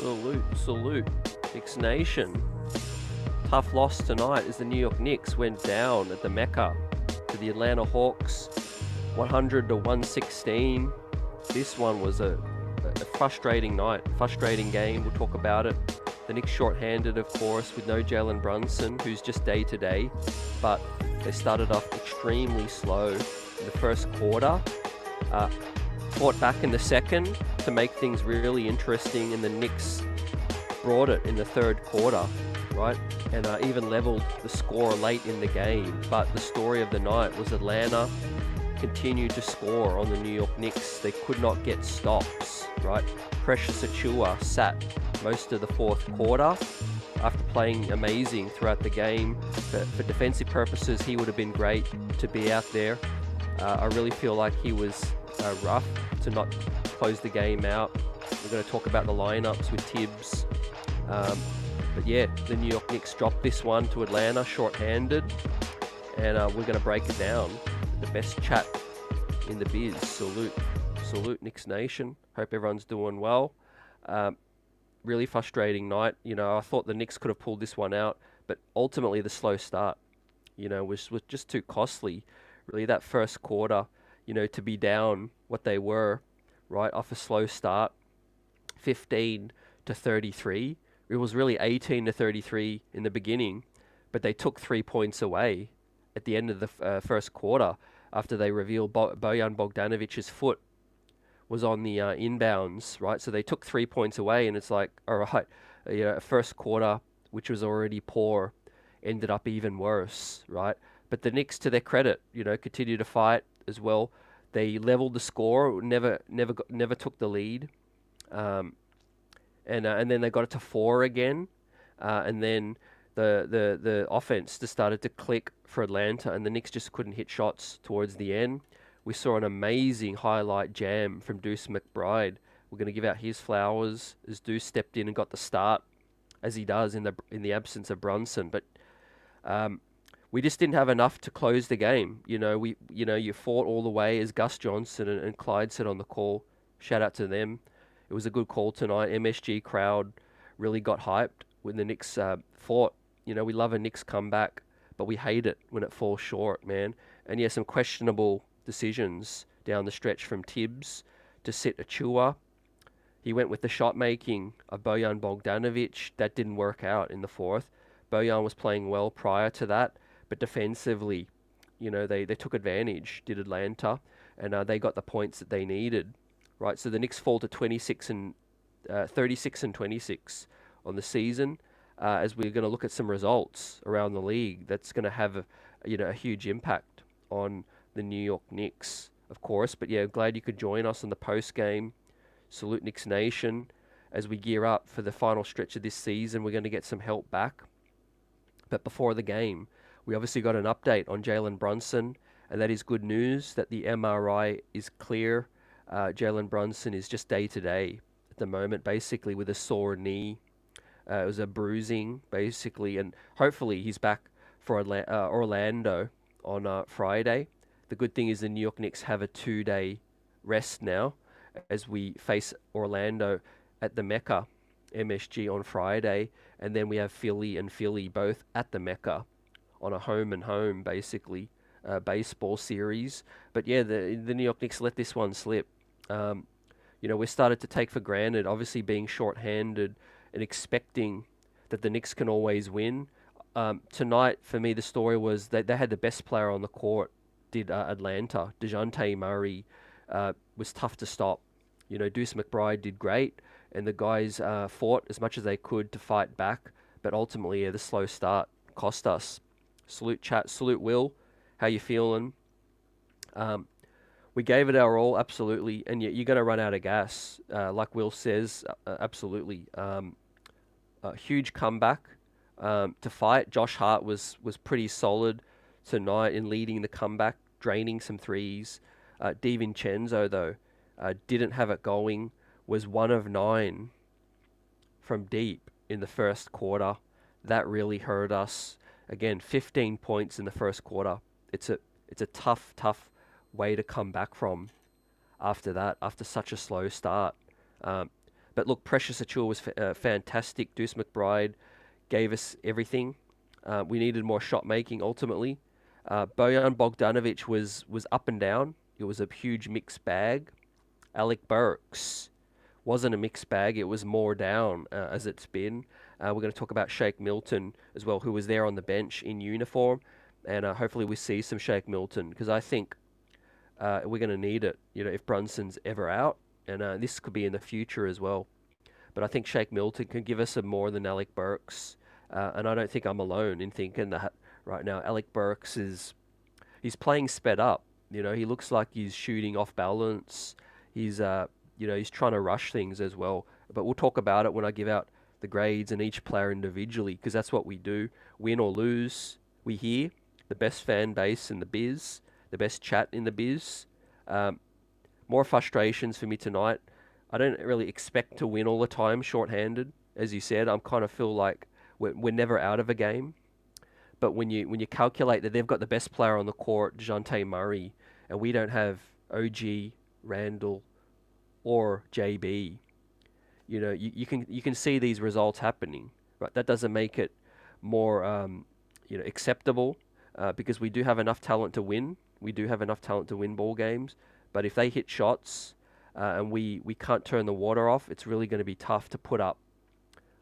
Salute, Knicks Nation. Tough loss tonight as the New York Knicks went down at the Mecca to the Atlanta Hawks, 100-116. This one was a frustrating night, frustrating game. We'll talk about it. The Knicks short-handed, of course, with no Jalen Brunson, who's just day-to-day, but they started off extremely slow in the first quarter. Fought back in the second to make things really interesting, and the Knicks brought it in the third quarter, right? And even leveled the score late in the game. But the story of the night was Atlanta continued to score on the New York Knicks. They could not get stops, right? Precious Achiuwa sat most of the fourth quarter after playing amazing throughout the game. For defensive purposes, he would have been great to be out there. I really feel like he was rough to not close the game out. We're going to talk about the lineups with Tibbs. But yeah, the New York Knicks dropped this one to Atlanta short-handed, and we're going to break it down. The best chat in the biz. Salute Knicks Nation. Hope everyone's doing well. Really frustrating night. You know, I thought the Knicks could have pulled this one out, but ultimately the slow start, you know, was just too costly. Really, that first quarter, you know, to be down what they were, right, off a slow start, 15-33. It was really 18-33 in the beginning, but they took 3 points away at the end of the first quarter after they revealed Bojan Bogdanovic's foot was on the inbounds, right? So they took 3 points away, and it's like, all right, you know, first quarter, which was already poor, ended up even worse, right? But the Knicks, to their credit, you know, continued to fight as well. They leveled the score, never took the lead, and then they got it to 4 again, and then the offense just started to click for Atlanta, and the Knicks just couldn't hit shots towards the end. We saw an amazing highlight jam from Deuce McBride. We're going to give out his flowers as Deuce stepped in and got the start, as he does in the absence of Brunson. But we just didn't have enough to close the game. You know, you fought all the way, as Gus Johnson and Clyde said on the call. Shout out to them. It was a good call tonight. MSG crowd really got hyped when the Knicks fought. You know, we love a Knicks comeback, but we hate it when it falls short, man. And yeah, some questionable decisions down the stretch from Tibbs to sit Achiuwa. He went with the shot making of Bojan Bogdanovic. That didn't work out in the fourth. Bojan was playing well prior to that, but defensively, you know, they took advantage, did Atlanta, and they got the points that they needed, right? So the Knicks fall to 36-26 on the season. As we're going to look at some results around the league, that's going to have a huge impact on the New York Knicks, of course. But yeah, glad you could join us on the post game. Salute Knicks Nation. As we gear up for the final stretch of this season, we're going to get some help back. But before the game, we obviously got an update on Jalen Brunson, and that is good news that the MRI is clear. Jalen Brunson is just day-to-day at the moment, basically with a sore knee. It was a bruising, basically, and hopefully he's back for Orlando on Friday. The good thing is the New York Knicks have a 2-day rest now as we face Orlando at the Mecca, MSG, on Friday, and then we have Philly both at the Mecca on a home basically baseball series. But yeah, the New York Knicks let this one slip. You know, we started to take for granted, obviously being short-handed and expecting that the Knicks can always win. Tonight, for me, the story was that they had the best player on the court, did Atlanta. DeJounte Murray was tough to stop. You know, Deuce McBride did great, and the guys fought as much as they could to fight back, but ultimately, the slow start cost us. Salute chat, salute Will. How you feeling? We gave it our all, absolutely, and you're going to run out of gas, like Will says, absolutely. A huge comeback to fight. Josh Hart was pretty solid tonight in leading the comeback, draining some threes. DiVincenzo, though, didn't have it going, was 1 of 9 from deep in the first quarter. That really hurt us. Again, 15 points in the first quarter. It's a tough way to come back from after that, after such a slow start. But look, Precious Achiuwa was fantastic. Deuce McBride gave us everything. We needed more shot making ultimately. Bojan Bogdanovic was up and down. It was a huge mixed bag. Alec Burks wasn't a mixed bag. It was more down as it's been. We're going to talk about Shake Milton as well, who was there on the bench in uniform. And hopefully we see some Shake Milton, because I think we're going to need it, if Brunson's ever out. And this could be in the future as well. But I think Shake Milton can give us some more than Alec Burks. And I don't think I'm alone in thinking that right now. Alec Burks he's playing sped up. He looks like he's shooting off balance. He's he's trying to rush things as well. But we'll talk about it when I give out the grades and each player individually, because that's what we do. Win or lose, we hear the best fan base in the biz, the best chat in the biz. More frustrations for me tonight. I don't really expect to win all the time shorthanded. As you said, I'm kind of feel like we're never out of a game. But when you calculate that they've got the best player on the court, Donte Murray, and we don't have OG, Randall, or JB, you can see these results happening. Right, that doesn't make it more acceptable, because we do have enough talent to win. We do have enough talent to win ball games. But if they hit shots and we can't turn the water off, it's really going to be tough to put up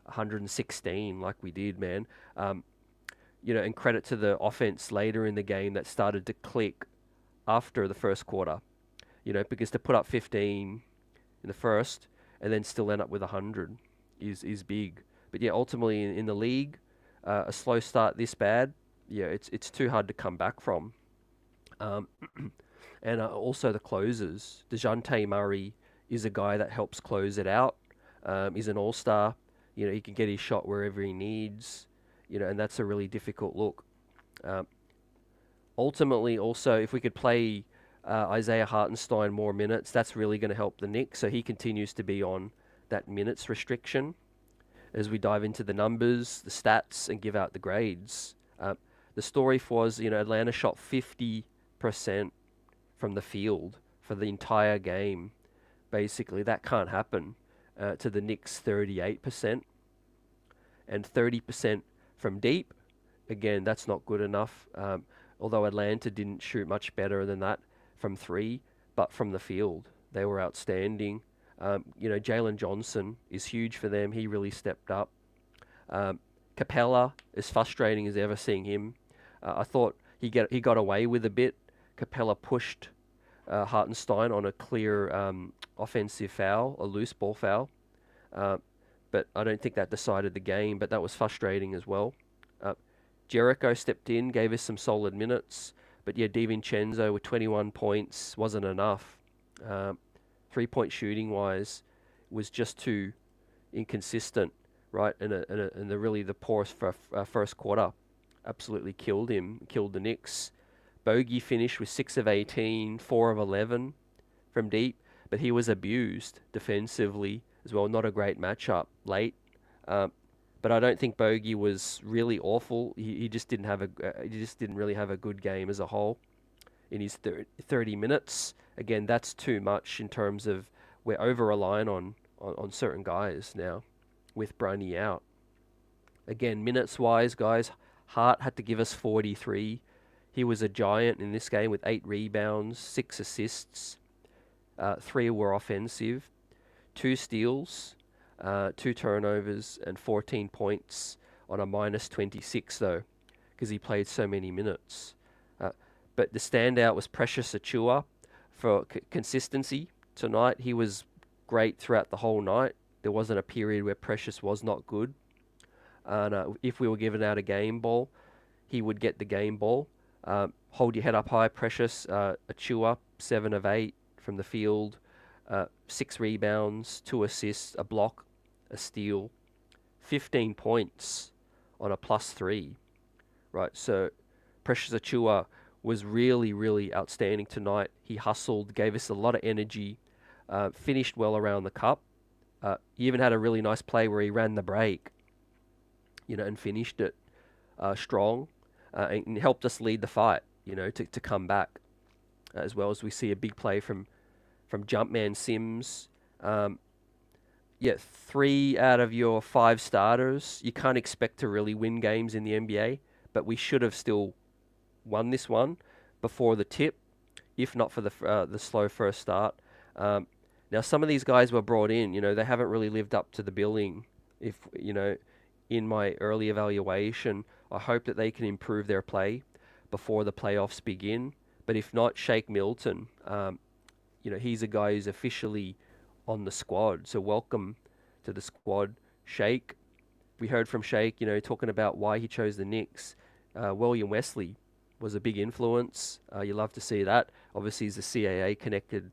116 like we did, man. And credit to the offense later in the game that started to click after the first quarter, because to put up 15 in the first and then still end up with 100 is big. But yeah, ultimately in the league, a slow start this bad, it's too hard to come back from. And also the closers. DeJounte Murray is a guy that helps close it out. He's an all-star. He can get his shot wherever he needs. And that's a really difficult look. Ultimately, also, if we could play Isaiah Hartenstein more minutes, that's really going to help the Knicks. So he continues to be on that minutes restriction. As we dive into the numbers, the stats, and give out the grades. The story was, Atlanta shot 50% from the field for the entire game. Basically, that can't happen to the Knicks 38%. And 30% from deep. Again, that's not good enough. Although Atlanta didn't shoot much better than that from three, but from the field, they were outstanding. Jalen Johnson is huge for them. He really stepped up. Capella, as frustrating as ever seeing him. I thought he got away with a bit. Capella pushed Hartenstein on a clear offensive foul, a loose ball foul. But I don't think that decided the game, but that was frustrating as well. Jericho stepped in, gave us some solid minutes. But yeah, DiVincenzo with 21 points wasn't enough. 3-point shooting-wise was just too inconsistent, right? And the poorest first quarter absolutely killed the Knicks. Bogey finished with 6 of 18, 4 of 11 from deep, but he was abused defensively as well. Not a great matchup late, but I don't think Bogey was really awful. He just didn't really have a good game as a whole in his 30 minutes. Again, that's too much in terms of we're over-relying on certain guys now with Bronny out. Again, minutes-wise, guys, Hart had to give us 43. He was a giant in this game with 8 rebounds, 6 assists. 3 were offensive, 2 steals, 2 turnovers, and 14 points on a minus 26, though, because he played so many minutes. But the standout was Precious Achiuwa for consistency tonight. He was great throughout the whole night. There wasn't a period where Precious was not good. And if we were given out a game ball, he would get the game ball. Hold your head up high, Precious. Achiuwa, 7 of 8 from the field, 6 rebounds, 2 assists, a block, a steal, 15 points on a +3. Right, so Precious Achiuwa was really, really outstanding tonight. He hustled, gave us a lot of energy, finished well around the cup. He even had a really nice play where he ran the break, and finished it strong, and helped us lead the fight, to come back, as well as we see a big play from Jumpman Sims. Yeah, 3 out of your 5 starters. You can't expect to really win games in the NBA, but we should have still won this one before the tip, if not for the slow first start. Um, Now, some of these guys were brought in. They haven't really lived up to the billing. If in my early evaluation, I hope that they can improve their play before the playoffs begin. But if not, Shake Milton. He's a guy who's officially on the squad. So welcome to the squad, Shake. We heard from Shake, talking about why he chose the Knicks. William Wesley was a big influence. You love to see that. Obviously, he's a CAA connected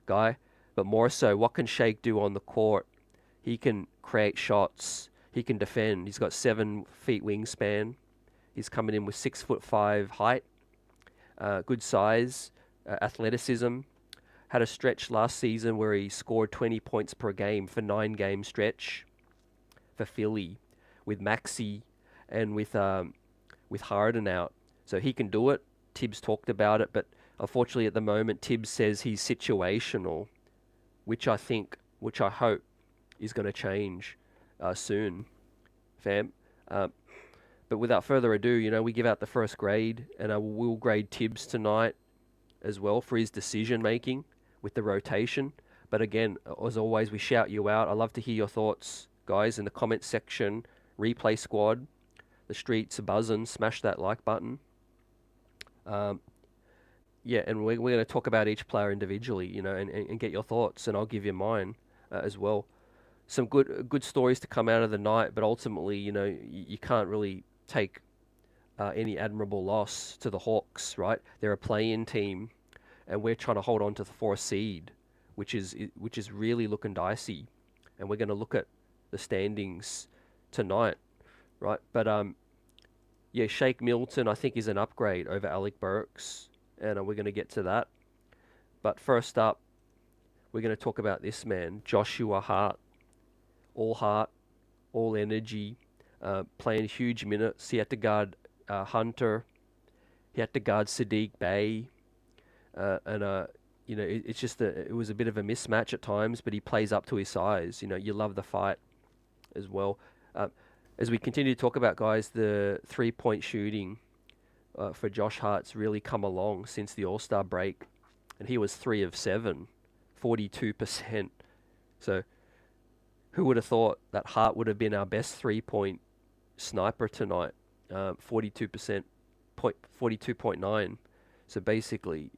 guy, but more so, what can Shake do on the court? He can create shots. He can defend. He's got 7 feet wingspan. He's coming in with 6'5" height, good size, athleticism. Had a stretch last season where he scored 20 points per game for 9-game stretch for Philly with Maxey and with Harden out. So he can do it. Tibbs talked about it, but unfortunately at the moment Tibbs says he's situational, which I hope is going to change soon, fam. But without further ado, we give out the first grade, and we'll grade Tibbs tonight as well for his decision making with the rotation. But again, as always, we shout you out. I love to hear your thoughts, guys, in the comment section. Replay squad, the streets are buzzing. Smash that like button. Yeah, and we're going to talk about each player individually, and get your thoughts, and I'll give you mine as well. Some good stories to come out of the night, but ultimately, you can't really take any admirable loss to the Hawks, right? They're a play-in team, and we're trying to hold on to the 4th seed, which is really looking dicey, and we're going to look at the standings tonight, right? But yeah, Shake Milton I think is an upgrade over Alec Burks, and we're going to get to that. But first up, we're going to talk about this man, Joshua Hart. All heart, all energy, playing huge minutes. He had to guard Hunter. He had to guard Sadiq Bey. And it's just it was a bit of a mismatch at times, but he plays up to his size. You love the fight as well. As we continue to talk about, guys, the 3-point shooting for Josh Hart's really come along since the All-Star break, and he was 3 of 7, 42%. So who would have thought that Hart would have been our best 3-point sniper tonight? 42%, 42.9. So basically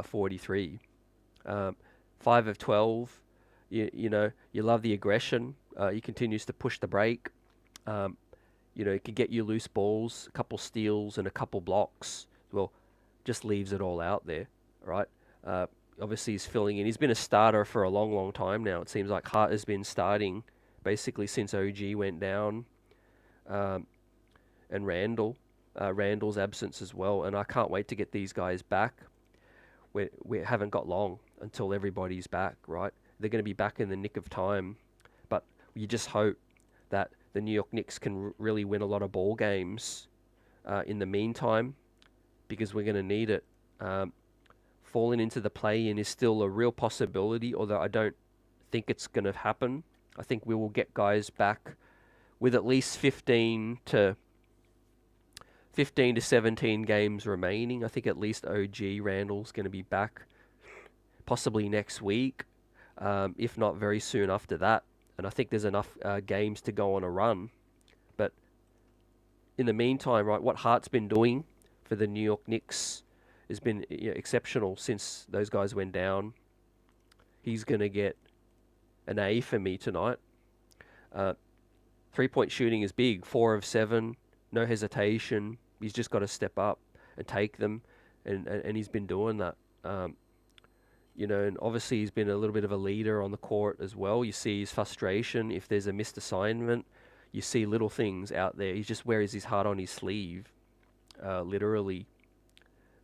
43. 5 of 12. You love the aggression. He continues to push the break. It can get you loose balls, a couple steals, and a couple blocks. Well, just leaves it all out there, right? Obviously, he's filling in. He's been a starter for a long, long time now. It seems like Hart has been starting basically since OG went down, and Randall's absence as well. And I can't wait to get these guys back. We haven't got long until everybody's back, right? They're going to be back in the nick of time. But you just hope that the New York Knicks can really win a lot of ball games in the meantime, because we're going to need it. Falling into the play-in is still a real possibility, although I don't think it's going to happen. I think we will get guys back with at least 15 to 17 games remaining. I think at least OG Randall's going to be back possibly next week, if not very soon after that. And I think there's enough games to go on a run. But in the meantime, right, what Hart's been doing for the New York Knicks has been exceptional since those guys went down. He's going to get an A for me tonight. 3-point shooting is big. 4 of 7, no hesitation. He's just got to step up and take them, and he's been doing that. And obviously he's been a little bit of a leader on the court as well. You see his frustration if there's a missed assignment. You see little things out there. He just wears his heart on his sleeve, literally,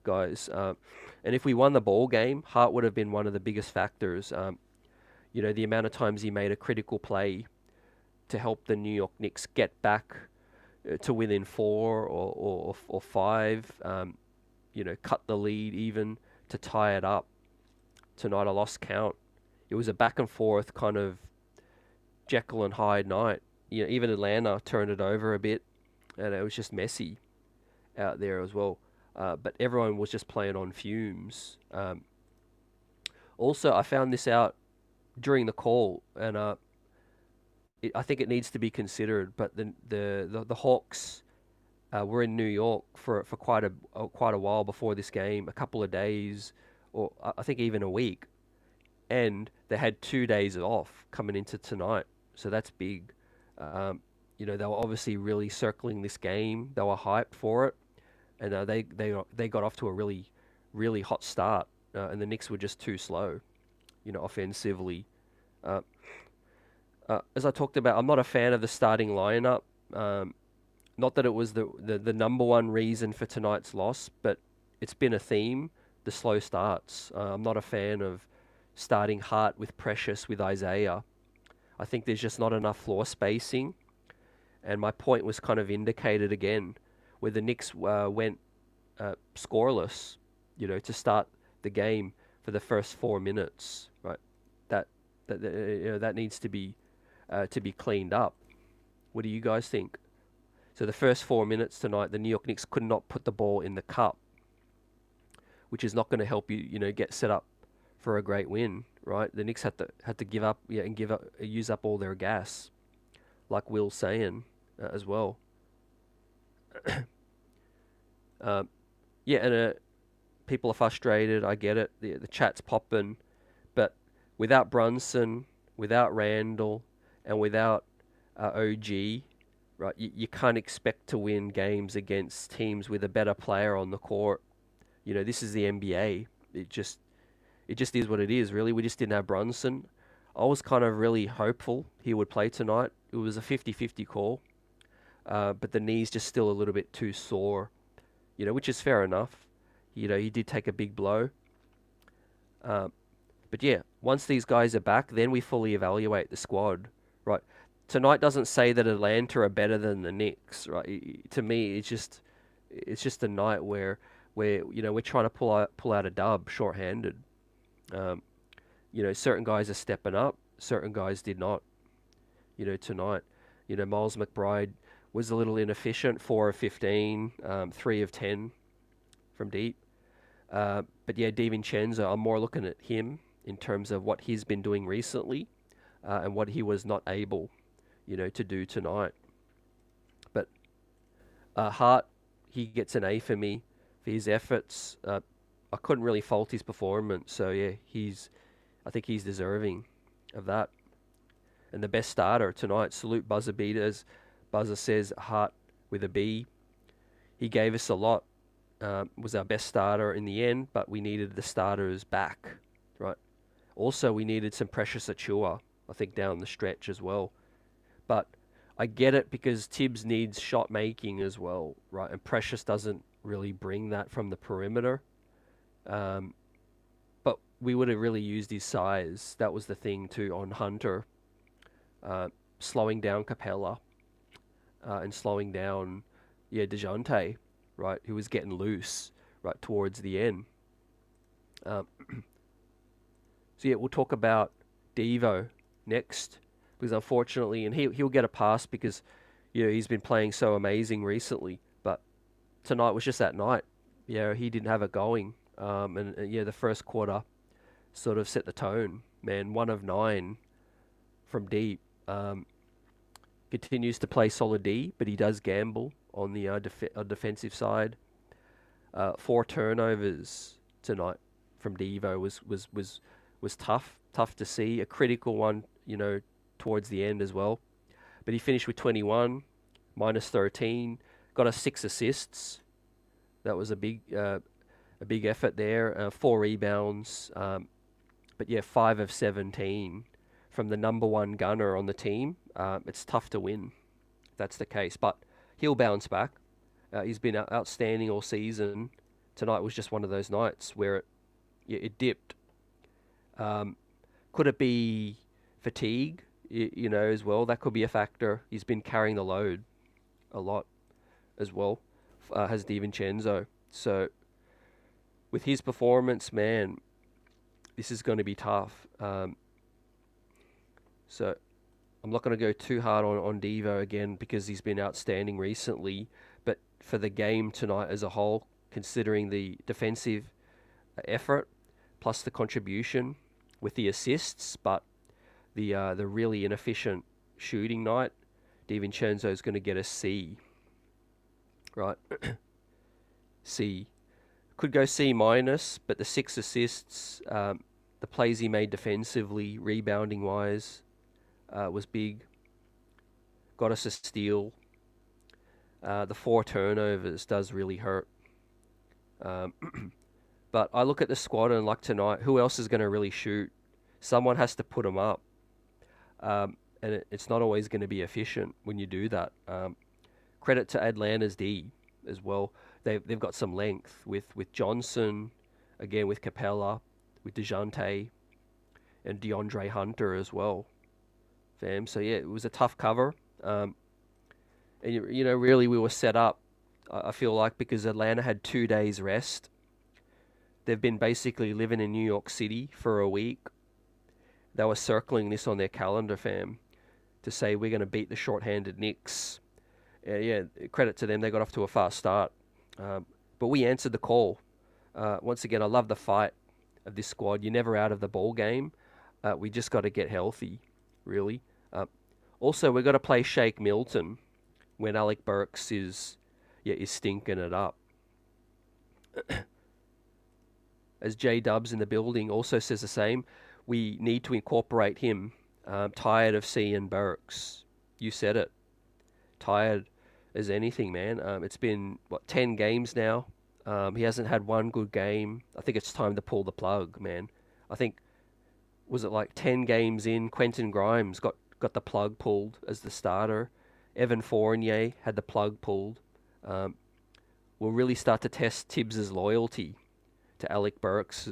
guys. And if we won the ball game, Hart would have been one of the biggest factors. The amount of times he made a critical play to help the New York Knicks get back to within 4 or 5, cut the lead even to tie it up. Tonight I lost count. It was a back and forth kind of Jekyll and Hyde night. Even Atlanta turned it over a bit, and it was just messy out there as well. But everyone was just playing on fumes. Also, I found this out during the call, and I think it needs to be considered. But the Hawks were in New York for quite a while before this game, a couple of days, or I think even a week, and they had 2 days off coming into tonight, so that's big. They were obviously really circling this game. They were hyped for it, and they got off to a really hot start, and the Knicks were just too slow, offensively. Uh, as I talked about, I'm not a fan of the starting lineup. Not that it was the number one reason for tonight's loss, but it's been a theme, the slow starts. I'm not a fan of starting Hart with Precious with Isaiah. I think there's just not enough floor spacing, and my point was kind of indicated again, where the Knicks went scoreless, to start the game for the first 4 minutes, right? That needs to be cleaned up. What do you guys think? So the first 4 minutes tonight, the New York Knicks could not put the ball in the cup, which is not going to help you, get set up for a great win, right? The Knicks had to give up, and use up all their gas, like Will's saying as well. And people are frustrated. I get it. The chat's popping, but without Brunson, without Randall, and without OG. Right, you can't expect to win games against teams with a better player on the court. This is the NBA. It just is what it is, really. We just didn't have Brunson. I was kind of really hopeful he would play tonight. It was a 50-50 call, but the knee's just still a little bit too sore, which is fair enough. He did take a big blow. But yeah, once these guys are back, then we fully evaluate the squad, right? Tonight doesn't say that Atlanta are better than the Knicks, right? To me, it's just a night where we're trying to pull out a dub shorthanded. Certain guys are stepping up, certain guys did not. Tonight, Miles McBride was a little inefficient, 4 of 15, 3 of 10 from deep. But yeah, DiVincenzo, I'm more looking at him in terms of what he's been doing recently, and what he was not able to do tonight. But Hart, he gets an A for me for his efforts. I couldn't really fault his performance, so yeah, I think he's deserving of that. And the best starter tonight, salute buzzer beaters. Buzzer says Hart with a B. He gave us a lot. Was our best starter in the end, but we needed the starters back, right? Also, we needed some precious Achiuwa, I think, down the stretch as well. But I get it because Tibbs needs shot making as well, right? And Precious doesn't really bring that from the perimeter. But we would have really used his size. That was the thing too on Hunter. Slowing down Capella and slowing down DeJounte, right? Who was getting loose right towards the end. So yeah, we'll talk about Devo next. Because unfortunately, and he'll get a pass because he's been playing so amazing recently. But tonight was just that night. He didn't have it going. And the first quarter sort of set the tone. Man, 1 of 9 from deep. Continues to play solid D, but he does gamble on the defensive side. 4 turnovers tonight from Devo was tough to see. A critical one, towards the end as well. But he finished with 21, minus 13, got us 6 assists. That was a big effort there. 4 rebounds. But yeah, 5 of 17 from the number 1 gunner on the team. It's tough to win if that's the case. But he'll bounce back. He's been outstanding all season. Tonight was just one of those nights where it dipped. Could it be fatigue? As well, that could be a factor. He's been carrying the load a lot as well, has DiVincenzo. So with his performance, man, this is going to be tough. So I'm not going to go too hard on Devo again because he's been outstanding recently. But for the game tonight as a whole, considering the defensive effort plus the contribution with the assists, but the really inefficient shooting night, DiVincenzo is going to get a C. Right, C. Could go C minus, but the 6 assists, the plays he made defensively, rebounding wise, was big. Got us a steal. The 4 turnovers does really hurt. But I look at the squad and like tonight, who else is going to really shoot? Someone has to put them up. And it's not always going to be efficient when you do that. Credit to Atlanta's D as well. They've got some length with Johnson, again with Capella, with DeJounte, and DeAndre Hunter as well. Fam. So yeah, it was a tough cover. And really we were set up. I feel like because Atlanta had 2 days rest. They've been basically living in New York City for a week. They were circling this on their calendar, fam, to say we're going to beat the short-handed Knicks. Yeah, credit to them. They got off to a fast start. But we answered the call. Once again, I love the fight of this squad. You're never out of the ball game. We just got to get healthy, really. Also, we've got to play Shake Milton when Alec Burks is stinking it up. As J Dubs in the building also says the same, we need to incorporate him. Tired of seeing Burks. You said it. Tired as anything, man. It's been, 10 games now. He hasn't had one good game. I think it's time to pull the plug, man. I think, was it like 10 games in, Quentin Grimes got the plug pulled as the starter. Evan Fournier had the plug pulled. We'll really start to test Tibbs's loyalty to Alec Burks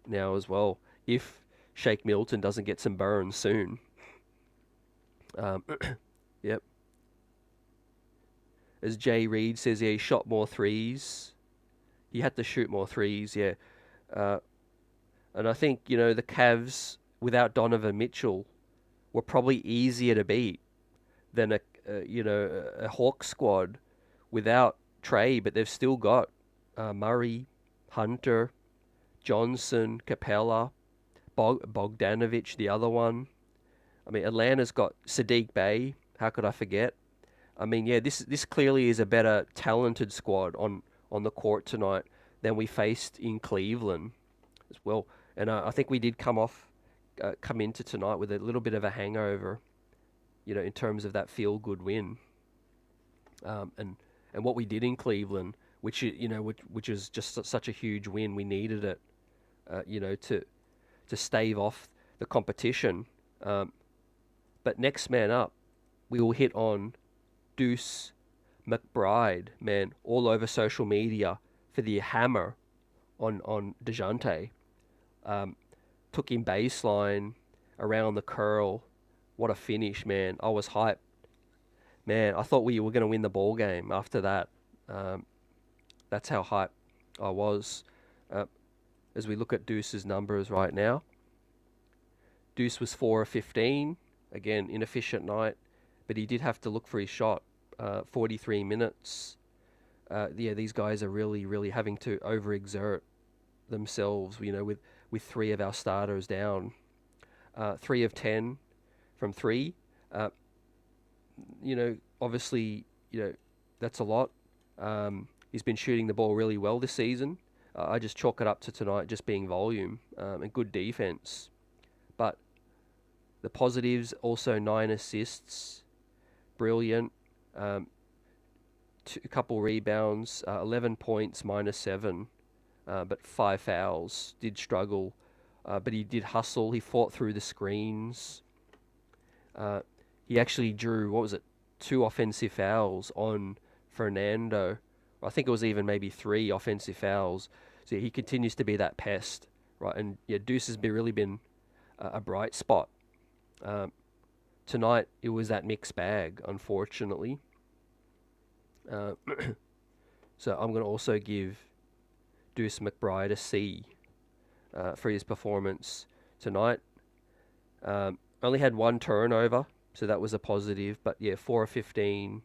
now as well, if Shake Milton doesn't get some burns soon. Yep. As Jay Reed says, he shot more threes. He had to shoot more threes, yeah. And I think, the Cavs, without Donovan Mitchell, were probably easier to beat than a Hawks squad without Trey, but they've still got Murray, Hunter, Johnson, Capella, Bogdanovic, the other one. I mean, Atlanta's got Sadiq Bey. How could I forget? I mean, yeah, this clearly is a better talented squad on the court tonight than we faced in Cleveland as well. And I think we did come into tonight with a little bit of a hangover, in terms of that feel-good win. And what we did in Cleveland, which is just such a huge win. We needed it, to stave off the competition. But next man up, we will hit on Deuce McBride, man, all over social media for the hammer on DeJounte. Took him baseline around the curl. What a finish, man. I was hyped. Man, I thought we were going to win the ball game after that. That's how hyped I was. As we look at Deuce's numbers right now. Deuce was 4 of 15. Again, inefficient night. But he did have to look for his shot. 43 minutes. These guys are really, really having to overexert themselves, with 3 of our starters down. 3 of 10 from 3. Obviously, that's a lot. He's been shooting the ball really well this season. I just chalk it up to tonight just being volume and good defense. But the positives, also 9 assists. Brilliant. A couple rebounds, 11 points, -7. But 5 fouls. Did struggle. But he did hustle. He fought through the screens. He actually drew, 2 offensive fouls on Fernando. I think it was even maybe 3 offensive fouls. So he continues to be that pest, right? And Deuce has really been a bright spot. Tonight it was that mixed bag, unfortunately. So I'm going to also give Deuce McBride a C for his performance tonight. Only had 1 turnover, So that was a positive. But yeah, 4 of 15,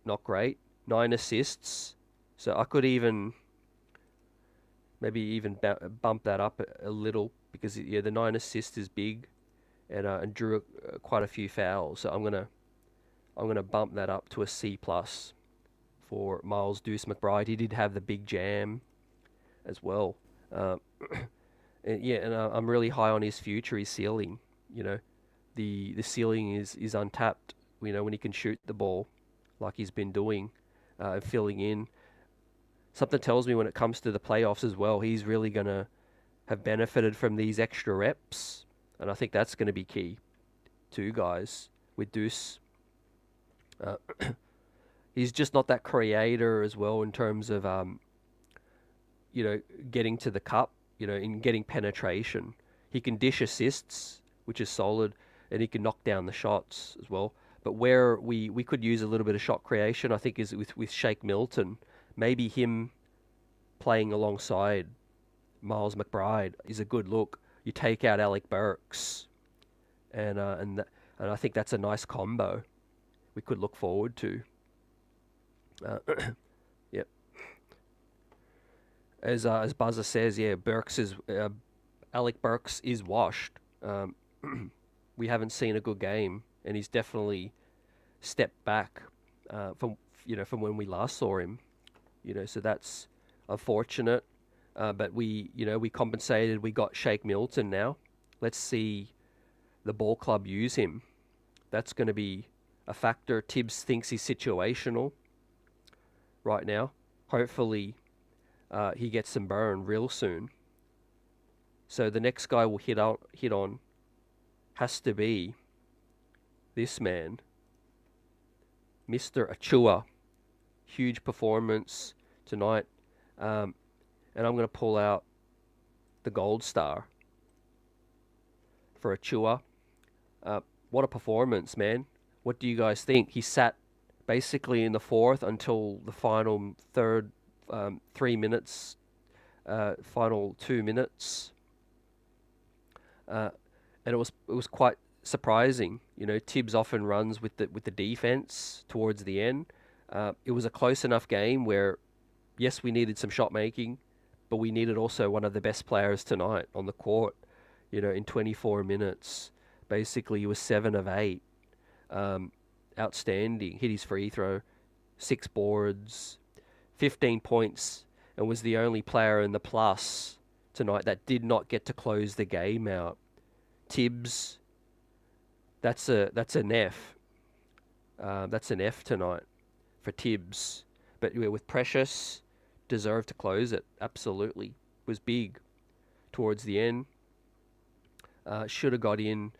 not great. 9 assists. So I could maybe even bump that up a little because yeah, the 9 assists is big, and drew quite a few fouls. So I'm gonna bump that up to a C plus for Miles Deuce McBride. He did have the big jam as well. Um, and I'm really high on his future, his ceiling. You know, the ceiling is untapped. You know, when he can shoot the ball like he's been doing, filling in. Something tells me when it comes to the playoffs as well, he's really gonna have benefited from these extra reps, and I think that's gonna be key too, guys. With Deuce, uh, he's just not that creator as well in terms of getting to the cup, in getting penetration. He can dish assists, which is solid, and he can knock down the shots as well. But where we could use a little bit of shot creation, I think, is with Shake Milton. Maybe him playing alongside Miles McBride is a good look. You take out Alec Burks, and I think that's a nice combo we could look forward to. Uh, yep. As Buzzer says, yeah, Alec Burks is washed. We haven't seen a good game, and he's definitely stepped back from when we last saw him. So that's unfortunate. But we compensated. We got Shake Milton now. Let's see the ball club use him. That's going to be a factor. Tibbs thinks he's situational right now. Hopefully, he gets some burn real soon. So the next guy we'll hit on has to be this man, Mr. Achiuwa. Huge performance tonight. And I'm going to pull out the gold star for Achiuwa. What a performance, man. What do you guys think? He sat basically in the fourth until the final 3 minutes, final 2 minutes. And it was quite surprising. Tibbs often runs with the defense towards the end. It was a close enough game where, yes, we needed some shot making, but we needed also one of the best players tonight on the court. In 24 minutes, basically he was 7 of 8. Outstanding. Hit his free throw, 6 boards, 15 points, and was the only player in the plus tonight that did not get to close the game out. Tibbs, that's an F. That's an F tonight for Tibbs. But with Precious, deserved to close it. Absolutely. Was big towards the end. Should have got in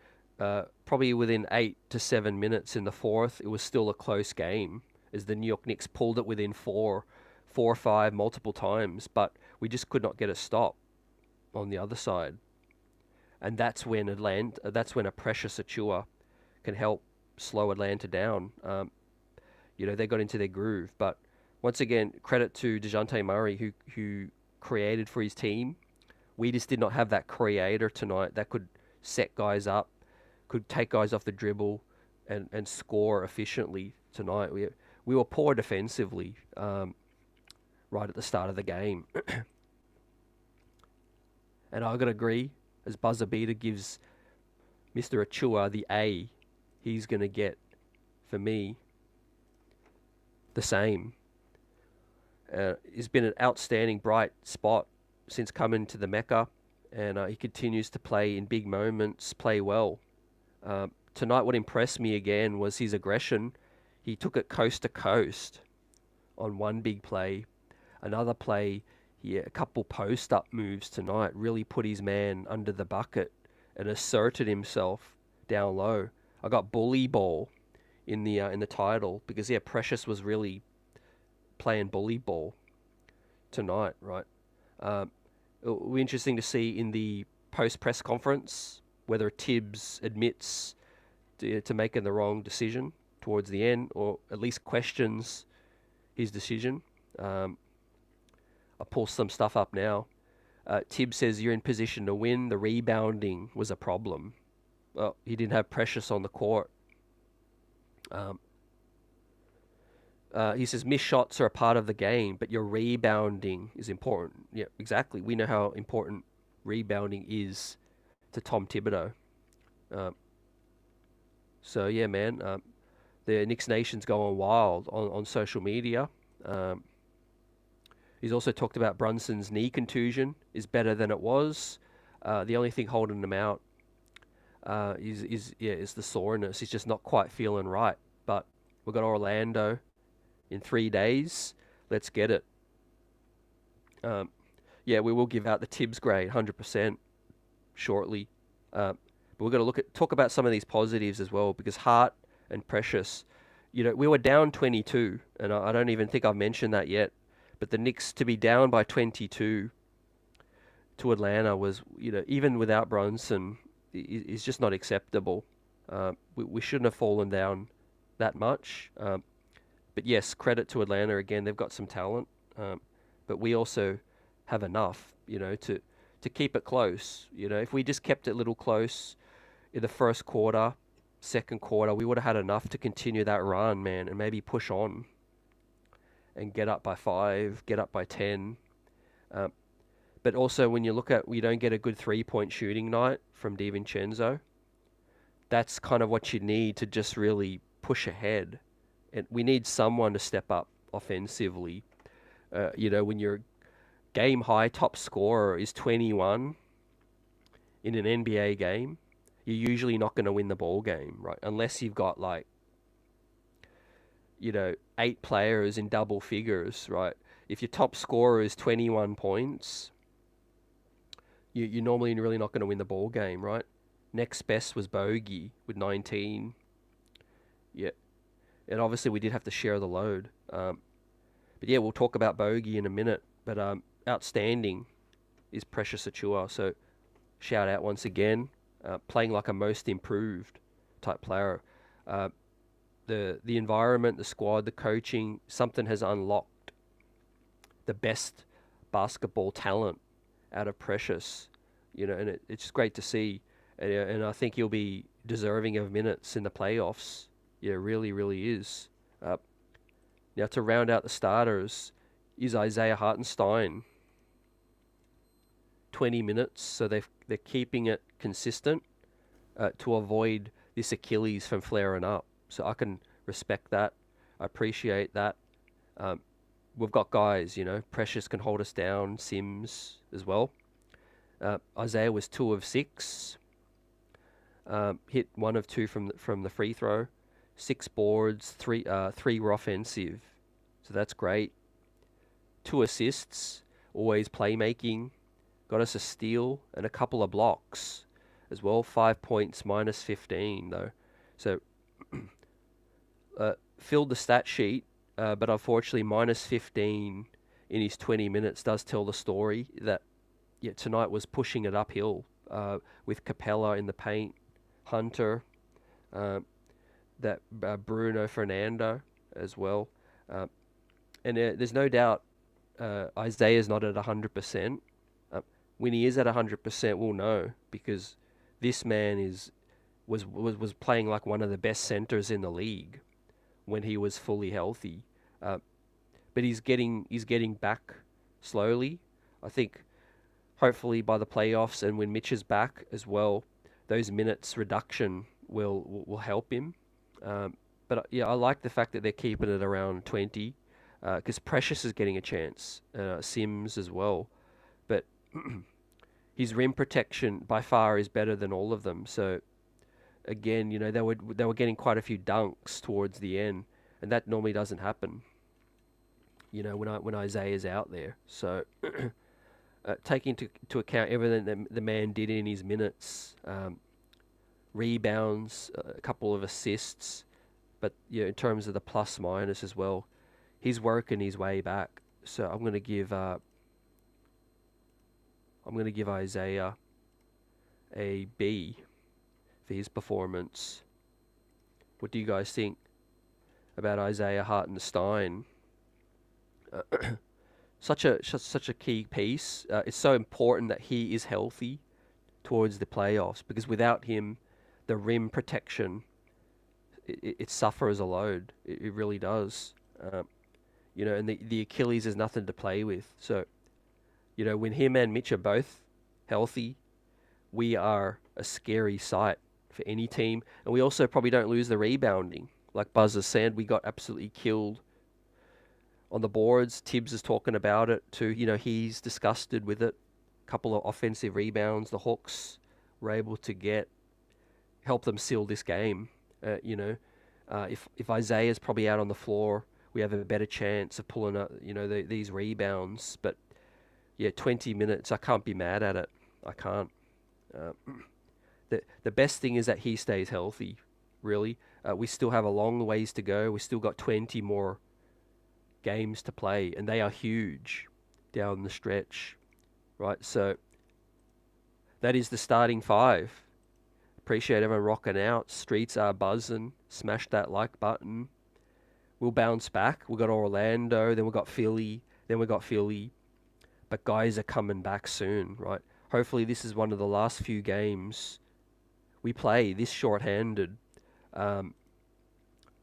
probably within 8 to 7 minutes in the fourth. It was still a close game as the New York Knicks pulled it within 4 or 5 multiple times, but we just could not get a stop on the other side. And that's when a Precious Achiuwa can help slow Atlanta down. They got into their groove. But once again, credit to DeJounte Murray who created for his team. We just did not have that creator tonight that could set guys up, could take guys off the dribble and score efficiently tonight. We were poor defensively right at the start of the game. And I got to agree, as Buzzer Beater gives Mr. Achiuwa the A, he's going to get, for me, the same. He's been an outstanding bright spot since coming to the Mecca, and he continues to play in big moments, play well. Tonight, what impressed me again was his aggression. He took it coast to coast on one big play. Another play, a couple post-up moves tonight, really put his man under the bucket and asserted himself down low. I got bully ball in the title because Precious was really playing bully ball tonight, right? It'll be interesting to see in the post-press conference whether Tibbs admits to making the wrong decision towards the end, or at least questions his decision. I'll pull some stuff up now. Tibbs says you're in position to win. The rebounding was a problem. Well, he didn't have Precious on the court. Um, he says missed shots are a part of the game, but your rebounding is important. Yeah, exactly. We know how important rebounding is to Tom Thibodeau. Um, so yeah, man, the Knicks Nation's going wild on social media. Um, he's also talked about Brunson's knee contusion is better than it was. The only thing holding him out is the soreness. He's just not quite feeling right. But we've got Orlando in 3 days. Let's get it. Yeah, we will give out the Tibbs grade 100% shortly. But we're going to talk about some of these positives as well, because Hart and Precious, we were down 22, and I don't even think I've mentioned that yet. But the Knicks to be down by 22 to Atlanta was, even without Brunson, is just not acceptable. We shouldn't have fallen down that much. But yes, credit to Atlanta again. They've got some talent, but we also have enough, to keep it close. If we just kept it a little close in the first quarter, second quarter, we would have had enough to continue that run, man, and maybe push on and get up by 5, get up by 10. But also, when you look at, we don't get a good 3-point shooting night from DiVincenzo. That's kind of what you need to just really push ahead. And we need someone to step up offensively. When your game high top scorer is 21 in an NBA game, you're usually not going to win the ball game, right? Unless you've got 8 players in double figures, right? If your top scorer is 21 points, you're normally really not going to win the ball game, right? Next best was Bogey with 19. Yeah. And obviously we did have to share the load. But yeah, we'll talk about Bogey in a minute. But outstanding is Precious Achiuwa. So shout out once again. Playing like a most improved type player. The environment, the squad, the coaching, something has unlocked the best basketball talent out of Precious. And it's great to see. And I think he'll be deserving of minutes in the playoffs. Yeah, really, really is. Now, to round out the starters is Isaiah Hartenstein. 20 minutes, so they're keeping it consistent to avoid this Achilles from flaring up. So I can respect that. I appreciate that. We've got guys, Precious can hold us down, Sims as well. Isaiah was 2 of 6. Hit 1 of 2 from the free throw. 6 boards, 3 were offensive, so that's great. 2 assists, always playmaking. Got us a steal and a couple of blocks as well. 5 points, minus 15 though. So filled the stat sheet, but unfortunately minus 15 in his 20 minutes does tell the story that tonight was pushing it uphill with Capella in the paint, Hunter, that Bruno Fernando as well. And there's no doubt Isaiah's not at 100%. When he is at 100%, we'll know, because this man was playing like one of the best centers in the league when he was fully healthy. But he's getting back slowly. I think hopefully by the playoffs and when Mitch is back as well, those minutes reduction will help him. But yeah, I like the fact that they're keeping it around 20, because Precious is getting a chance, Sims as well. But his rim protection by far is better than all of them. So again, they were getting quite a few dunks towards the end, and that normally doesn't happen. When Isaiah's out there. So taking into account everything that the man did in his minutes, rebounds, a couple of assists, but in terms of the plus minus as well, he's working his way back. So I'm going to give Isaiah a B for his performance. What do you guys think about Isaiah Hartenstein? Such a key piece. It's so important that he is healthy towards the playoffs, because without him, the rim protection, it suffers a load. It really does. And the Achilles is nothing to play with. So, when him and Mitch are both healthy, we are a scary sight for any team. And we also probably don't lose the rebounding. Like Buzz has said, we got absolutely killed on the boards. Tibbs is talking about it too. He's disgusted with it. A couple of offensive rebounds the Hawks were able to help them seal this game. If Isaiah's probably out on the floor, we have a better chance of pulling up, these rebounds. But yeah, 20 minutes, I can't be mad at it. I can't. The best thing is that he stays healthy, really. We still have a long ways to go. We still got 20 more games to play, and they are huge down the stretch, right? So that is the starting five. Appreciate everyone rocking out. Streets are buzzing. Smash that like button. We'll bounce back. We got Orlando, then we got Philly, but guys are coming back soon, right? Hopefully this is one of the last few games we play this short-handed.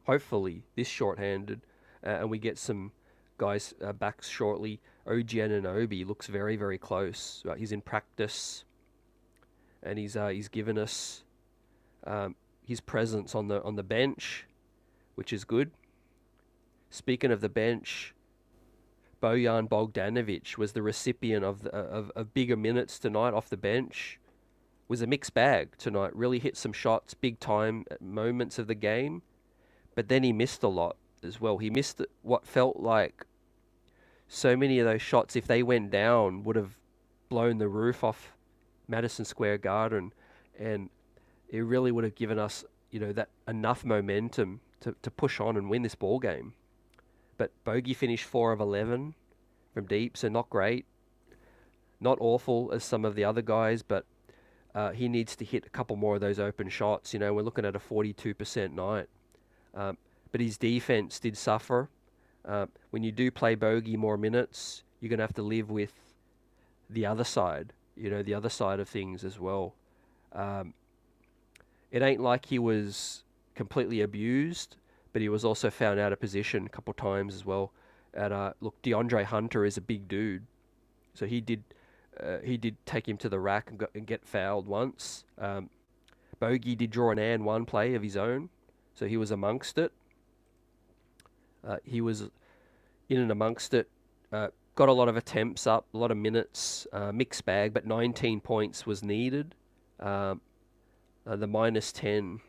Hopefully this short-handed, and we get some guys back shortly. OG Anunoby looks very, very close. Right? He's in practice, and he's given us his presence on the bench, which is good. Speaking of the bench, Bojan Bogdanovic was the recipient of bigger minutes tonight off the bench. Was a mixed bag tonight. Really hit some shots, big time moments of the game, but then he missed a lot as well. He missed what felt like so many of those shots, if they went down, would have blown the roof off Madison Square Garden, and it really would have given us, that enough momentum to push on and win this ball game. But Bogey finished 4 of 11 from deep, so not great. Not awful as some of the other guys, but he needs to hit a couple more of those open shots. We're looking at a 42% night. But his defense did suffer. When you do play Bogey more minutes, you're going to have to live with the other side, the other side of things as well. It ain't like he was completely abused, but he was also found out of position a couple times as well. Look, DeAndre Hunter is a big dude, so he did take him to the rack and get fouled once. Bogey did draw an and one play of his own, so he was amongst it. He was in and amongst it. Got a lot of attempts up, a lot of minutes, mixed bag, but 19 points was needed. The -10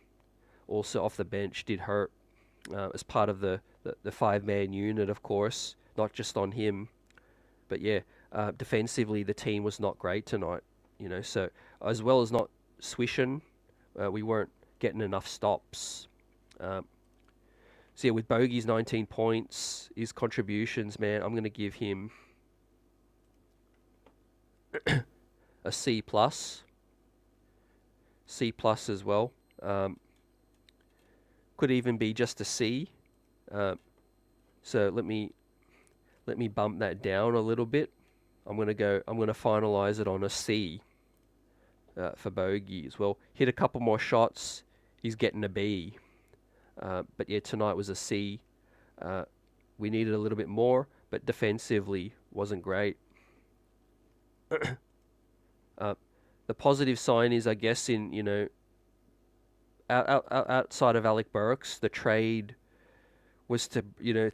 also off the bench did hurt as part of the 5-man unit, of course, not just on him. But yeah, defensively, the team was not great tonight, so as well as not swishing, we weren't getting enough stops. So yeah, with Bogey's 19 points, his contributions, man, I'm going to give him a C+. C+ as well. Could even be just a C. So let me bump that down a little bit. I'm going to finalize it on a C for Bogey as well. Hit a couple more shots. He's getting a B. But yeah, tonight was a C. We needed a little bit more, but defensively wasn't great. The positive sign is, I guess, in outside of Alec Burks, the trade was to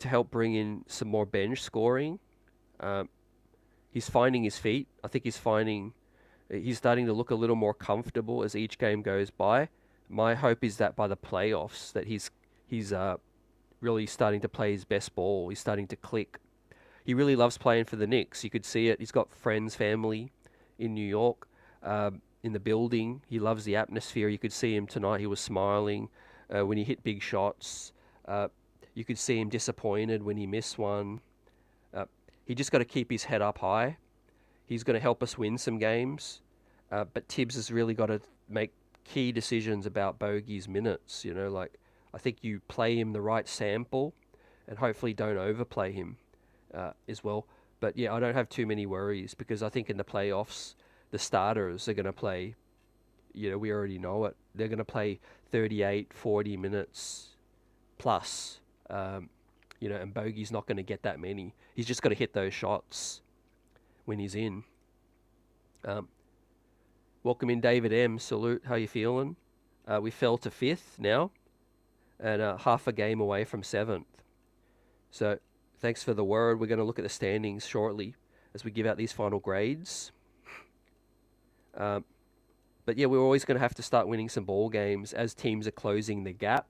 help bring in some more bench scoring. He's finding his feet. I think he's starting to look a little more comfortable as each game goes by. My hope is that by the playoffs, that he's really starting to play his best ball. He's starting to click. He really loves playing for the Knicks. You could see it. He's got friends, family in New York, in the building. He loves the atmosphere. You could see him tonight. He was smiling when he hit big shots. You could see him disappointed when he missed one. He just got to keep his head up high. He's going to help us win some games. But Tibbs has really got to make key decisions about Bogey's minutes. I think you play him the right sample and hopefully don't overplay him as well. But yeah, I don't have too many worries because I think in the playoffs, the starters are going to play we already know it. They're going to play 38, 40 minutes plus, and Bogey's not going to get that many. He's just got to hit those shots when he's in. Welcome in, David M. Salute. How you feeling? We fell to 5th now, and half a game away from 7th. So thanks for the word. We're going to look at the standings shortly as we give out these final grades. But yeah, we're always going to have to start winning some ball games as teams are closing the gap.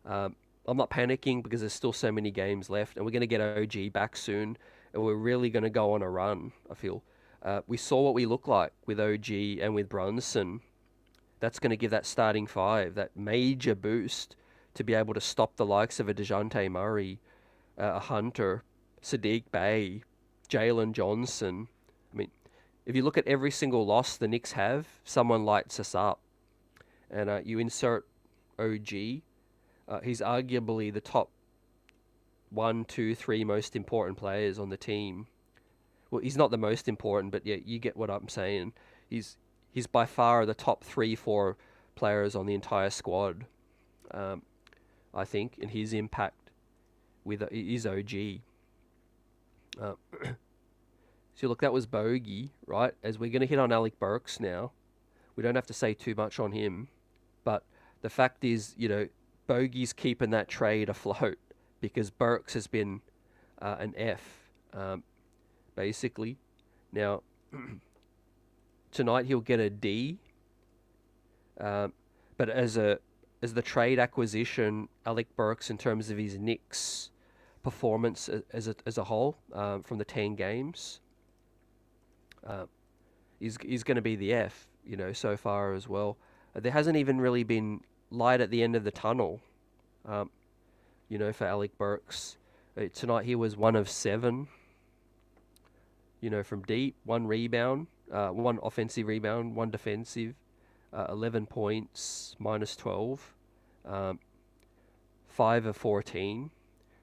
I'm not panicking because there's still so many games left, and we're going to get OG back soon, and we're really going to go on a run, I feel. We saw what we look like with OG and with Brunson. That's going to give that starting 5 that major boost to be able to stop the likes of a DeJounte Murray, a Hunter, Sadiq Bey, Jalen Johnson. I mean, if you look at every single loss the Knicks have, someone lights us up. And you insert OG, he's arguably the top 1, 2, 3 most important players on the team. Well, he's not the most important, but yeah, you get what I'm saying. He's by far the top 3, 4 players on the entire squad, I think, and his impact with his OG. So look, that was Bogey, right? As we're going to hit on Alec Burks now. We don't have to say too much on him, but the fact is, Bogey's keeping that trade afloat because Burks has been an F, basically. Now, tonight he'll get a D, but as the trade acquisition, Alec Burks, in terms of his Knicks performance as a whole, from the 10 games, he's going to be the F, so far as well. There hasn't even really been light at the end of the tunnel, for Alec Burks. Tonight he was 1 of 7, from deep, 1 rebound, 1 offensive rebound, 1 defensive, 11 points, minus 12, 5 of 14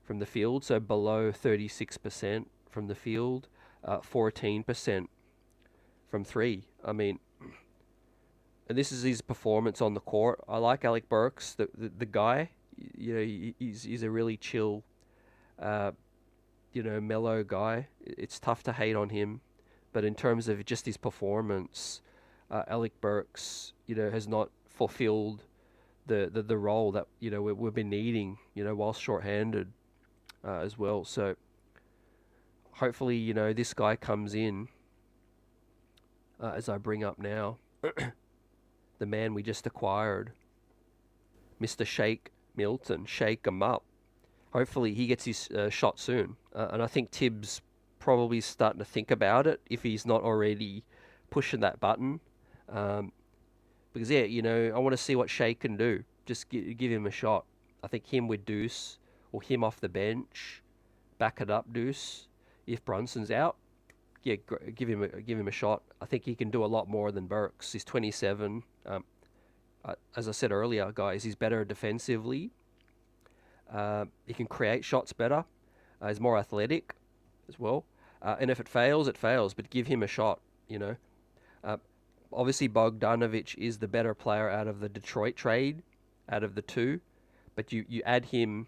from the field, so below 36% from the field, 14% from 3. I mean, and this is his performance on the court. I like Alec Burks, the guy. He's a really chill, mellow guy. It's tough to hate on him, but in terms of just his performance, Alec Burks, has not fulfilled the role that we've been needing, whilst shorthanded, as well. So hopefully, this guy comes in, as I bring up now, the man we just acquired, Mr. Shake Milton. Shake him up. Hopefully he gets his shot soon. And I think Tibbs probably starting to think about it if he's not already pushing that button. Because, I want to see what Shake can do. Just give him a shot. I think him with Deuce, or him off the bench, back it up, Deuce. If Brunson's out, yeah, give him a shot. I think he can do a lot more than Burks. He's 27. As I said earlier, guys, he's better defensively. He can create shots better. He's more athletic as well. And if it fails, it fails. But give him a shot. Obviously, Bogdanovic is the better player out of the Detroit trade, out of the 2. But you add him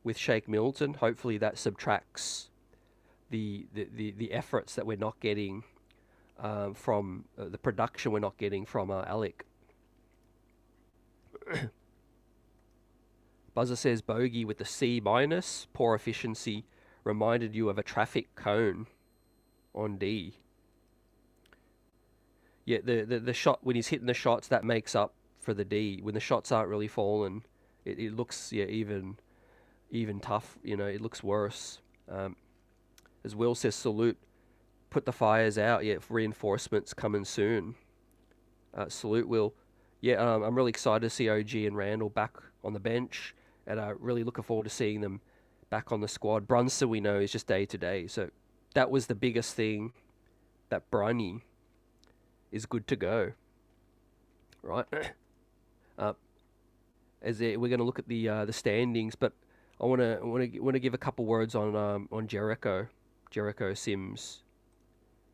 with Shake Milton. Hopefully, that subtracts the efforts that we're not getting from the production we're not getting from Alec. Buzzer says bogey with the C minus. Poor efficiency reminded you of a traffic cone on D. Yeah, the shot, when he's hitting the shots, that makes up for the D. When the shots aren't really falling, it looks even tough. It looks worse. As Will says, salute. Put the fires out. Yeah, reinforcements coming soon. Salute, Will. Yeah, I'm really excited to see OG and Randall back on the bench, and really looking forward to seeing them back on the squad. Brunson, we know, is just day to day, so that was the biggest thing, that Brunny is good to go, right? We're going to look at the standings, but I want to give a couple words on Jericho Sims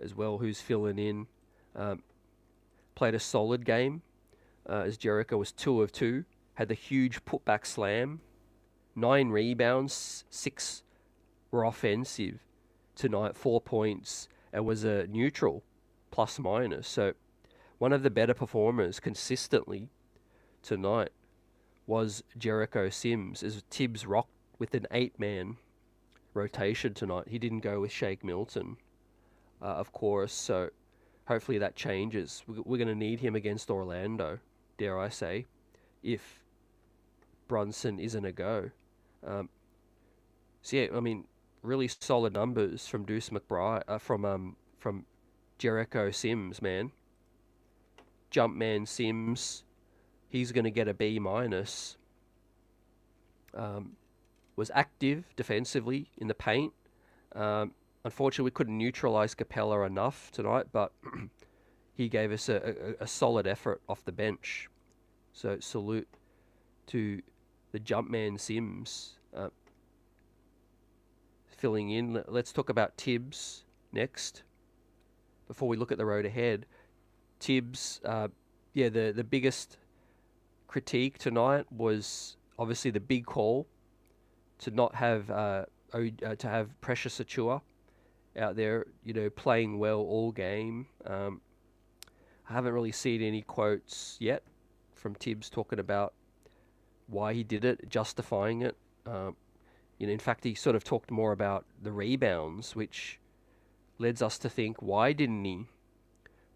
as well, who's filling in. Played a solid game as Jericho was 2 of 2, had the huge putback slam, 9 rebounds, 6 were offensive tonight, 4 points, and was a neutral, plus minus. So one of the better performers consistently tonight was Jericho Sims, as Tibbs rocked with an 8-man rotation tonight. He didn't go with Shake Milton, of course, so hopefully that changes. We're going to need him against Orlando, dare I say, if Brunson isn't a go. So yeah, I mean, really solid numbers from Deuce McBride, from Jericho Sims, man. Jumpman Sims, he's going to get a B minus. Was active defensively in the paint. Unfortunately, we couldn't neutralize Capella enough tonight, but he gave us a solid effort off the bench. So salute to the Jumpman Sims filling in. Let's talk about Tibbs next before we look at the road ahead. Tibbs, the biggest critique tonight was obviously the big call to not have to have Precious Achiuwa out there, playing well all game. I haven't really seen any quotes yet from Tibbs talking about why he did it, justifying it. In fact, he sort of talked more about the rebounds, which leads us to think, why didn't he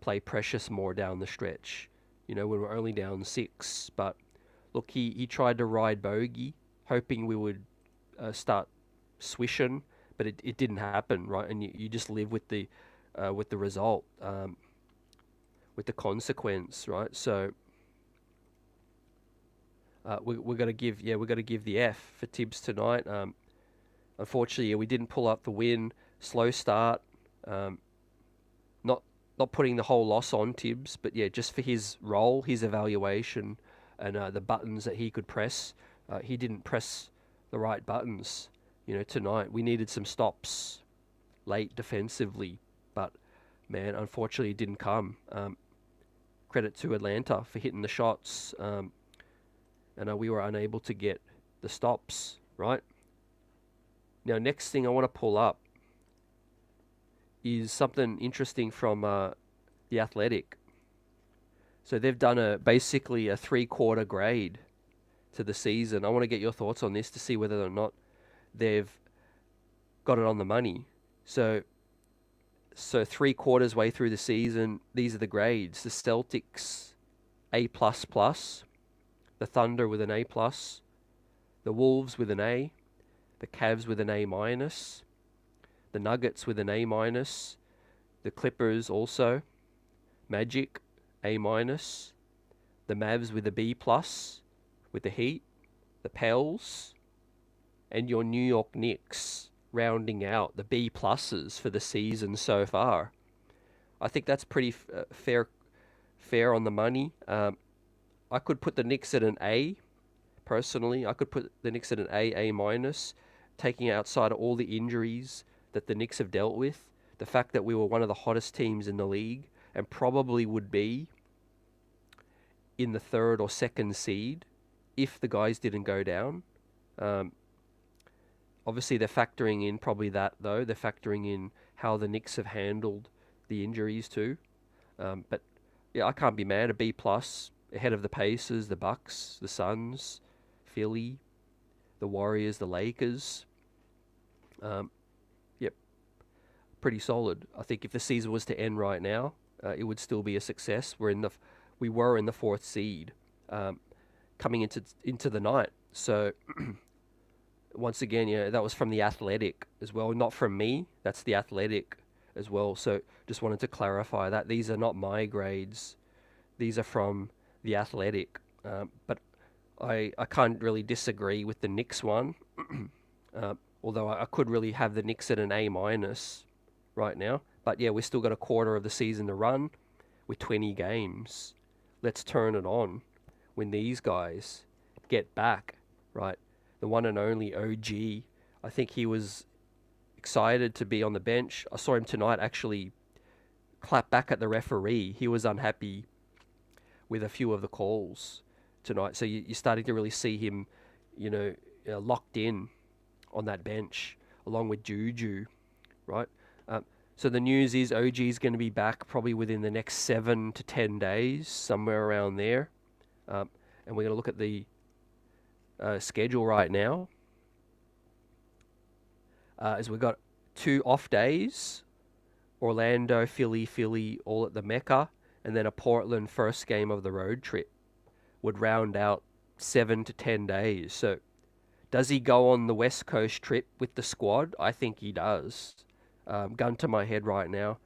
play Precious more down the stretch? When we're only down 6. But look, he tried to ride bogey, hoping we would start swishing, but it didn't happen, right? And you just live with the result, with the consequence, right? So we're gonna give the F for Tibbs tonight. Unfortunately, we didn't pull up the win. Slow start. Not putting the whole loss on Tibbs, but yeah, just for his role, his evaluation, and the buttons that he could press. He didn't press the right buttons. Tonight we needed some stops late defensively, but man, unfortunately it didn't come. Credit to Atlanta for hitting the shots, and we were unable to get the stops, right? Now, next thing I want to pull up is something interesting from The Athletic. So they've done basically a 3-quarter grade to the season. I want to get your thoughts on this to see whether or not they've got it on the money. So 3 quarters way through the season, these are the grades. The Celtics, A++. The Thunder with an A+. The Wolves with an A. The Cavs with an A-. The Nuggets with an A-. The Clippers also. Magic, A-. The Mavs with a B+. With the Heat. The Pels. And your New York Knicks rounding out the B+ for the season so far. I think that's pretty fair on the money. I could put the Knicks at an A, personally. I could put the Knicks at an A-, taking outside of all the injuries that the Knicks have dealt with. The fact that we were one of the hottest teams in the league and probably would be in the 3rd or 2nd seed if the guys didn't go down. Obviously, they're factoring in probably that, though. They're factoring in how the Knicks have handled the injuries, too. But, yeah, I can't be mad. A B+, ahead of the Pacers, the Bucks, the Suns, Philly, the Warriors, the Lakers. Yep, pretty solid. I think if the season was to end right now, it would still be a success. We were in the 4th seed coming into the night. So... Once again, that was from The Athletic as well, not from me. That's The Athletic as well. So just wanted to clarify that. These are not my grades. These are from The Athletic. But I can't really disagree with the Knicks one. Although I could really have the Knicks at an A- right now. But yeah, we've still got a quarter of the season to run with 20 games. Let's turn it on when these guys get back, right? The one and only OG. I think he was excited to be on the bench. I saw him tonight actually clap back at the referee. He was unhappy with a few of the calls tonight. So you're starting to really see him, locked in on that bench along with Juju, right? So the news is OG is going to be back probably within the next 7 to 10 days, somewhere around there. And we're going to look at the schedule right now. As we've got 2 off days, Orlando, Philly, all at the Mecca, and then a Portland first game of the road trip would round out 7 to 10 days. So does he go on the West Coast trip with the squad? I think he does. Gun to my head right now,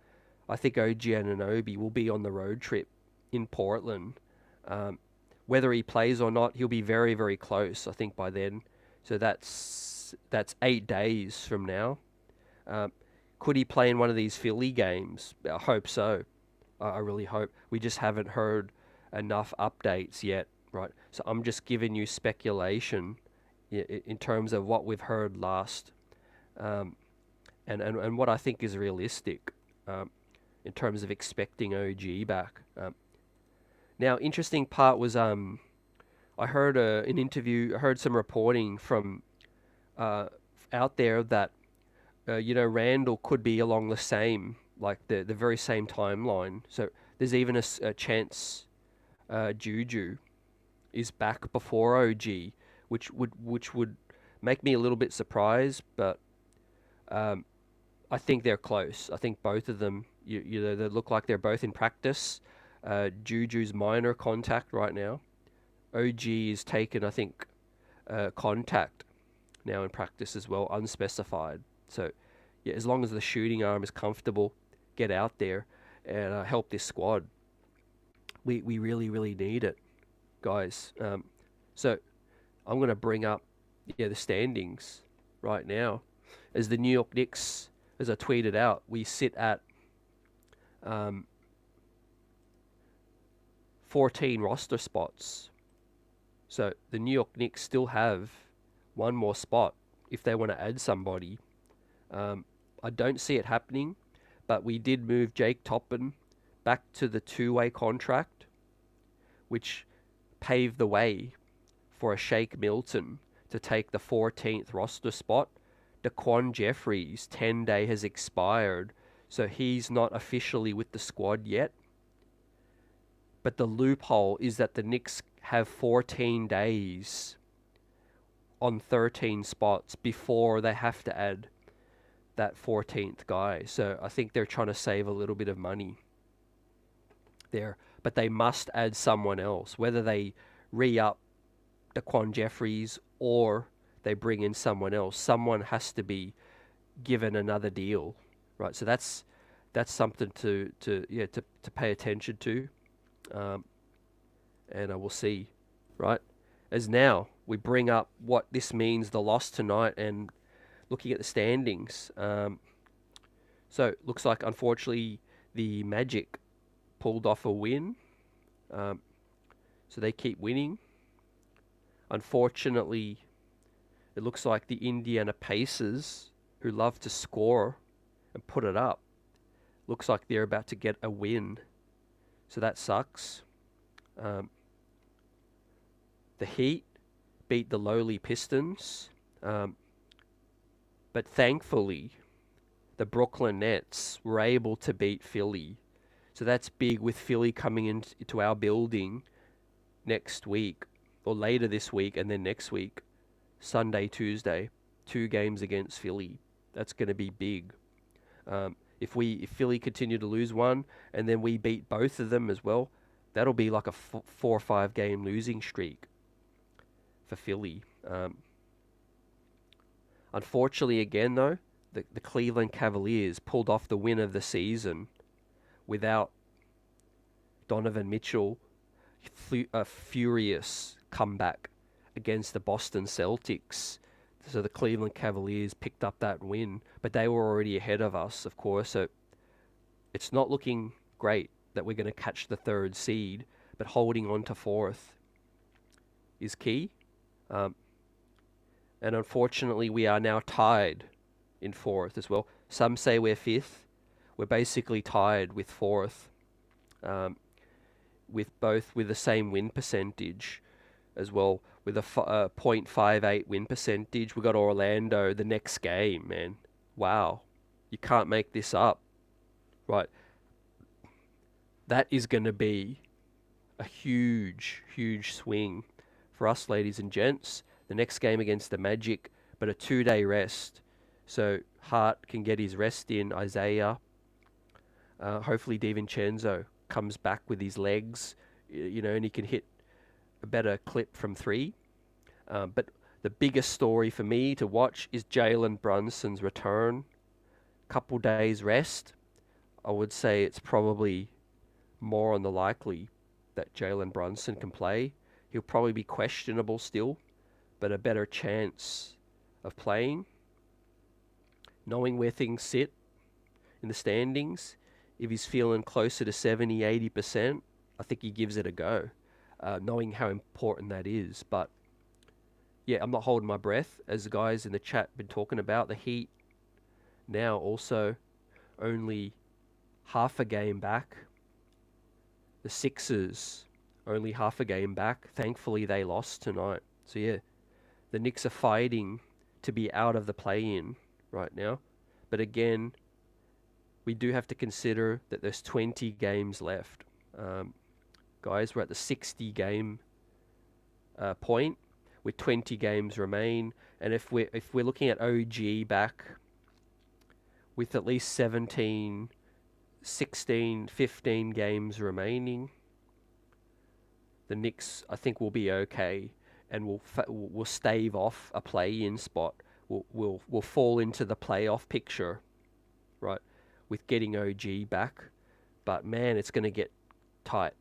I think OG Anunoby will be on the road trip in Portland. Whether he plays or not, he'll be very, very close, I think, by then. So that's 8 days from now. Could he play in one of these Philly games? I hope so. I really hope. We just haven't heard enough updates yet, right? So I'm just giving you speculation in terms of what we've heard last. And what I think is realistic in terms of expecting OG back. Now, interesting part was I heard an interview, I heard some reporting from out there that Randall could be along the same, like the very same timeline. So there's even a chance Juju is back before OG, which would make me a little bit surprised, but I think they're close. I think both of them, they look like they're both in practice. Juju's minor contact right now. OG is taken, I think, contact now in practice as well, unspecified. So, yeah, as long as the shooting arm is comfortable, get out there and help this squad. We really, really need it, guys. So, I'm going to bring up the standings right now. As the New York Knicks, as I tweeted out, we sit at 14 roster spots. So the New York Knicks still have one more spot if they want to add somebody. I don't see it happening, but we did move Jake Toppin back to the 2-way contract, which paved the way for a Shake Milton to take the 14th roster spot. Daquan Jeffries' 10-day has expired, so he's not officially with the squad yet. But the loophole is that the Knicks have 14 days on 13 spots before they have to add that 14th guy. So I think they're trying to save a little bit of money there. But they must add someone else, whether they re-up Daquan Jeffries or they bring in someone else. Someone has to be given another deal, right? So that's something to pay attention to, and I will see, right? As now we bring up what this means, the loss tonight, and looking at the standings. So looks like unfortunately the Magic pulled off a win, so they keep winning. Unfortunately, it looks like the Indiana Pacers, who love to score and put it up, looks like they're about to get a win. So that sucks. The Heat beat the lowly Pistons. But thankfully, the Brooklyn Nets were able to beat Philly. So that's big, with Philly coming into our building next week, or later this week, and then next week. Sunday, Tuesday, 2 games against Philly. That's going to be big. If Philly continue to lose one, and then we beat both of them as well, that'll be like a 4 or 5 game losing streak for Philly. Unfortunately, again though, the Cleveland Cavaliers pulled off the win of the season without Donovan Mitchell. A furious comeback against the Boston Celtics. So the Cleveland Cavaliers picked up that win, but they were already ahead of us, of course. So it's not looking great that we're going to catch the 3rd seed, but holding on to 4th is key. And unfortunately, we are now tied in 4th as well. Some say we're 5th. We're basically tied with 4th. with the same win percentage as well, with a .58 win percentage. We got Orlando the next game, man. Wow, you can't make this up, right? That is going to be a huge, huge swing for us, ladies and gents. The next game against the Magic, but a 2-day rest. So Hart can get his rest in. Isaiah, hopefully DiVincenzo comes back with his legs, and he can hit a better clip from three. But the biggest story for me to watch is Jalen Brunson's return. Couple days rest. I would say it's probably more on the likely that Jalen Brunson can play. He'll probably be questionable still, but a better chance of playing. Knowing where things sit in the standings, if he's feeling closer to 70, 80%, I think he gives it a go, knowing how important that is. But yeah, I'm not holding my breath, as the guys in the chat been talking about. The Heat now also only half a game back. The Sixers only half a game back. Thankfully, they lost tonight. So yeah, the Knicks are fighting to be out of the play-in right now. But again, we do have to consider that there's 20 games left. Guys, we're at the 60 game point with 20 games remain. And if we're looking at OG back with at least 17, 16, 15 games remaining, the Knicks, I think, will be okay, and we'll stave off a play-in spot. We'll fall into the playoff picture, right, with getting OG back. But man, it's going to get tight.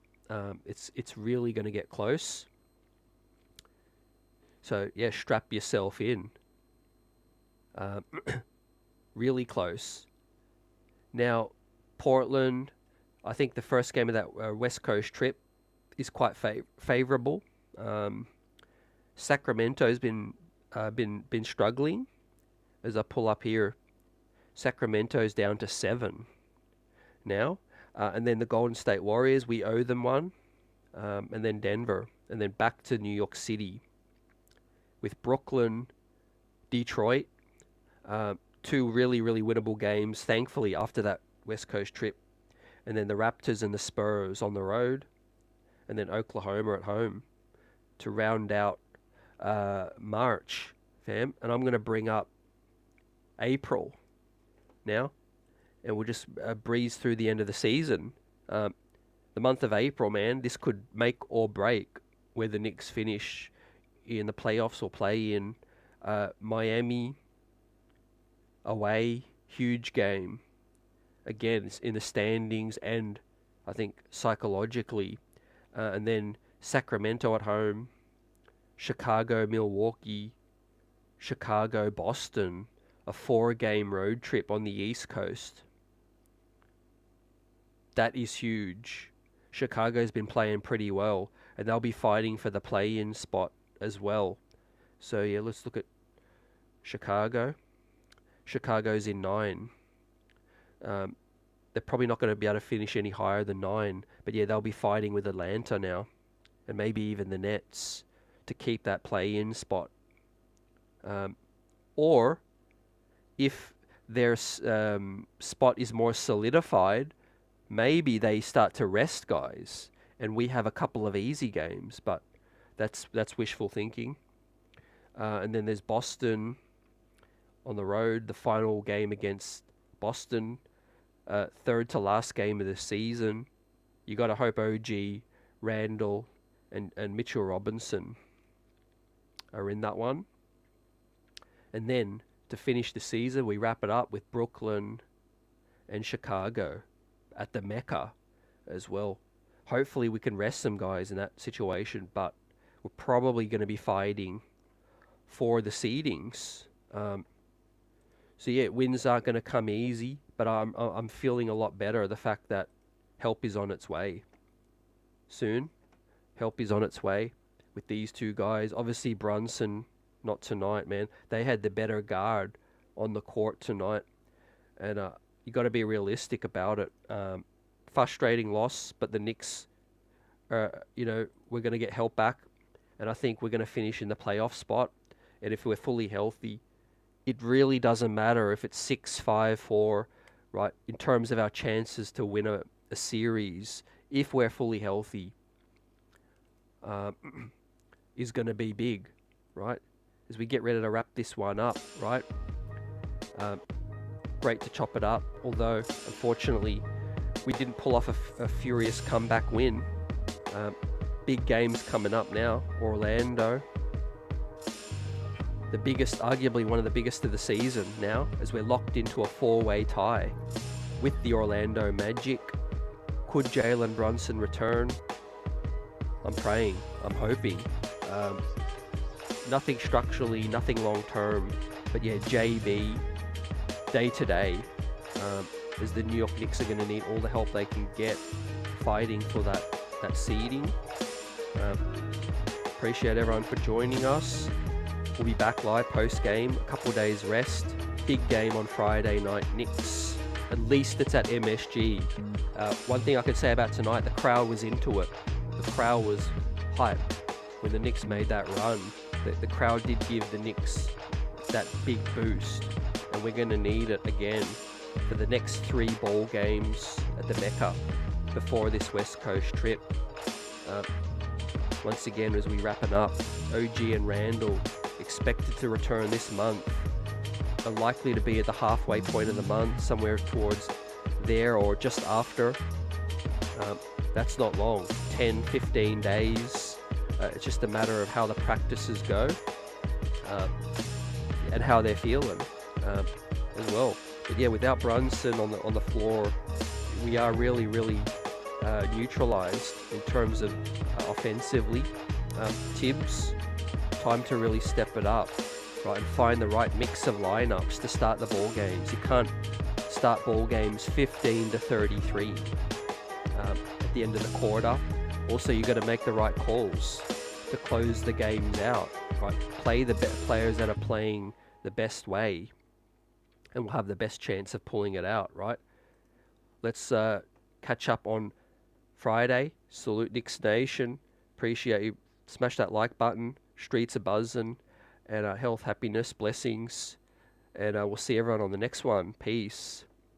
It's really going to get close. So yeah, strap yourself in. Really close. Now, Portland, I think the first game of that West Coast trip is quite favorable. Sacramento's been struggling. As I pull up here, Sacramento's down to 7 now, and then the Golden State Warriors, we owe them one, and then Denver, and then back to New York City with Brooklyn, Detroit. 2 really, really winnable games, thankfully, after that West Coast trip. And then the Raptors and the Spurs on the road. And then Oklahoma at home to round out March, fam. And I'm going to bring up April now. And we'll just breeze through the end of the season. The month of April, man, this could make or break where the Knicks finish in the playoffs or play in. Miami away, huge game. Again, it's in the standings and I think psychologically. And then Sacramento at home, Chicago, Milwaukee, Chicago, Boston, a 4-game road trip on the East Coast. That is huge. Chicago's been playing pretty well, and they'll be fighting for the play-in spot as well. So yeah, let's look at Chicago. Chicago's in 9. They're probably not going to be able to finish any higher than 9. But yeah, they'll be fighting with Atlanta now, and maybe even the Nets, to keep that play-in spot. Or if their spot is more solidified, maybe they start to rest guys, and we have a couple of easy games. But that's wishful thinking. And then there's Boston on the road, the final game against Boston, third to last game of the season. You got to hope OG, Randall, and Mitchell Robinson are in that one. And then to finish the season, we wrap it up with Brooklyn and Chicago at the Mecca as well. Hopefully we can rest some guys in that situation, but we're probably going to be fighting for the seedings. So yeah, wins aren't going to come easy, but I'm feeling a lot better. The fact that help is on its way soon. Help is on its way with these 2 guys. Obviously Brunson, not tonight, man. They had the better guard on the court tonight, and you got to be realistic about it. Frustrating loss, but the Knicks we're going to get help back, and I think we're going to finish in the playoff spot. And if we're fully healthy, it really doesn't matter if it's 6-5-4, right? In terms of our chances to win a series, if we're fully healthy, is going to be big, right? As we get ready to wrap this one up, right? Great to chop it up, although unfortunately we didn't pull off a furious comeback win. Big games coming up now. Orlando, the biggest, arguably one of the biggest of the season now, as we're locked into a 4-way tie with the Orlando Magic. Could Jalen Brunson return? I'm praying, I'm hoping. Nothing structurally, nothing long term, but yeah, JB, day to day, as the New York Knicks are going to need all the help they can get fighting for that seeding. Appreciate everyone for joining us. We'll be back live post-game, a couple days rest. Big game on Friday night, Knicks. At least it's at MSG. One thing I could say about tonight, the crowd was into it. The crowd was hyped when the Knicks made that run. The crowd did give the Knicks that big boost, and we're going to need it again for the next 3 ball games at the Mecca before this West Coast trip. Once again, as we wrapping up, OG and Randall expected to return this month, are likely to be at the halfway point of the month, somewhere towards there or just after. That's not long, 10, 15 days. It's just a matter of how the practices go and how they're feeling as well. But yeah, without Brunson on the floor, we are really neutralized in terms of offensively. Tibbs, time to really step it up, right, and find the right mix of lineups to start the ball games. You can't start ball games 15-33 at the end of the quarter. Also, you got to make the right calls to close the games out, right? Play the players that are playing the best way, and we'll have the best chance of pulling it out, right? Let's catch up on Friday. Salute Knicks Nation. Appreciate you. Smash that like button. Streets are buzzing. And health, happiness, blessings. And we'll see everyone on the next one. Peace.